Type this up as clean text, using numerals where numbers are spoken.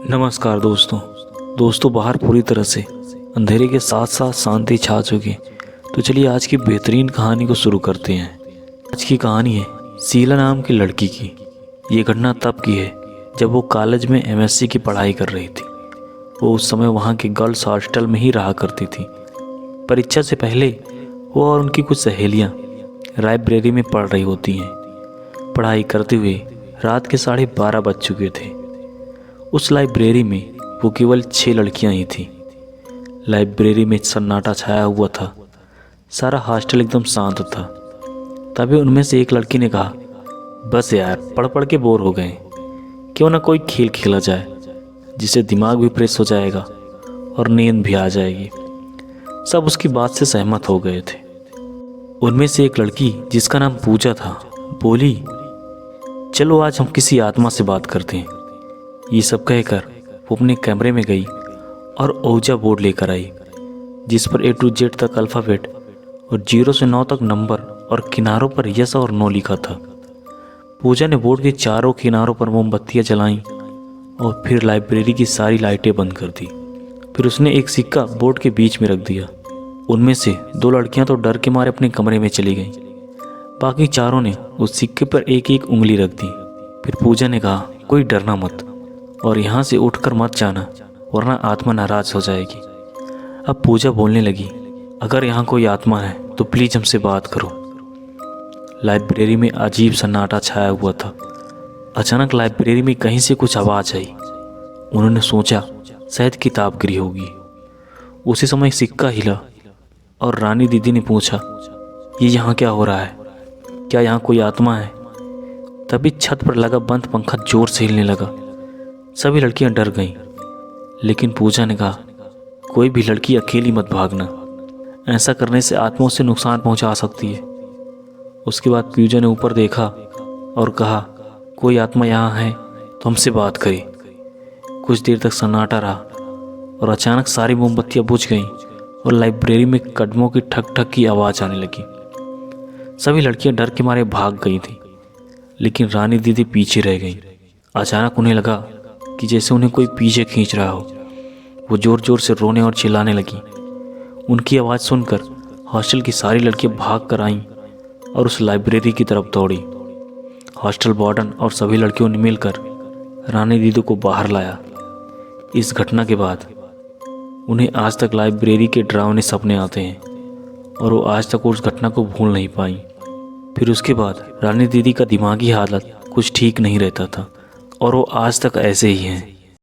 नमस्कार दोस्तों बाहर पूरी तरह से अंधेरे के साथ साथ शांति छा चुकी है। तो चलिए आज की बेहतरीन कहानी को शुरू करते हैं। आज की कहानी है शीला नाम की लड़की की। ये घटना तब की है जब वो कॉलेज में एमएससी की पढ़ाई कर रही थी। वो उस समय वहाँ के गर्ल्स हॉस्टल में ही रहा करती थी। परीक्षा से पहले वो और उनकी कुछ सहेलियाँ लाइब्रेरी में पढ़ रही होती हैं। पढ़ाई करते हुए रात के 12:30 बज चुके थे। उस लाइब्रेरी में वो केवल 6 लड़कियां ही थीं। लाइब्रेरी में सन्नाटा छाया हुआ था। सारा हॉस्टल एकदम शांत था। तभी उनमें से एक लड़की ने कहा, बस यार पढ़ पढ़ के बोर हो गए, क्यों ना कोई खेल खेला जाए जिससे दिमाग भी फ्रेश हो जाएगा और नींद भी आ जाएगी। सब उसकी बात से सहमत हो गए थे। उनमें से एक लड़की जिसका नाम पूजा था बोली, चलो आज हम किसी आत्मा से बात करते हैं। ये सब कहकर वो अपने कमरे में गई और ओजा बोर्ड लेकर आई जिस पर A to Z तक अल्फ़ाबेट और 0 से 9 तक नंबर और किनारों पर यस और नो लिखा था। पूजा ने बोर्ड के चारों किनारों पर मोमबत्तियां जलाईं और फिर लाइब्रेरी की सारी लाइटें बंद कर दी। फिर उसने एक सिक्का बोर्ड के बीच में रख दिया। उनमें से 2 लड़कियां तो डर के मारे अपने कमरे में चली गईं। बाकी चारों ने उस सिक्के पर एक एक उंगली रख दी। फिर पूजा ने कहा, कोई डरना मत और यहाँ से उठकर मत जाना वरना आत्मा नाराज हो जाएगी। अब पूजा बोलने लगी, अगर यहाँ कोई आत्मा है तो प्लीज़ हमसे बात करो। लाइब्रेरी में अजीब सन्नाटा छाया हुआ था। अचानक लाइब्रेरी में कहीं से कुछ आवाज़ आई। उन्होंने सोचा शायद किताब गिरी होगी। उसी समय सिक्का हिला और रानी दीदी ने पूछा, ये यहाँ क्या हो रहा है? क्या यहाँ कोई आत्मा है? तभी छत पर लगा बंद पंखा जोर से हिलने लगा। सभी लड़कियां डर गईं, लेकिन पूजा ने कहा, कोई भी लड़की अकेली मत भागना, ऐसा करने से आत्माओं से नुकसान पहुंचा सकती है। उसके बाद पूजा ने ऊपर देखा और कहा, कोई आत्मा यहाँ है तो हमसे बात करे। कुछ देर तक सन्नाटा रहा और अचानक सारी मोमबत्तियां बुझ गईं और लाइब्रेरी में कदमों की ठक ठक की आवाज़ आने लगी। सभी लड़कियां डर के मारे भाग गई थीं, लेकिन रानी दीदी पीछे रह गईं। अचानक उन्हें लगा कि जैसे उन्हें कोई पीछे खींच रहा हो। वो जोर जोर से रोने और चिल्लाने लगी। उनकी आवाज़ सुनकर हॉस्टल की सारी लड़कियां भाग कर आईं और उस लाइब्रेरी की तरफ दौड़ी। हॉस्टल वार्डन और सभी लड़कियों ने मिलकर रानी दीदी को बाहर लाया। इस घटना के बाद उन्हें आज तक लाइब्रेरी के डरावने सपने आते हैं और वो आज तक उस घटना को भूल नहीं पाई। फिर उसके बाद रानी दीदी का दिमागी हालत कुछ ठीक नहीं रहता था और वो आज तक ऐसे ही हैं।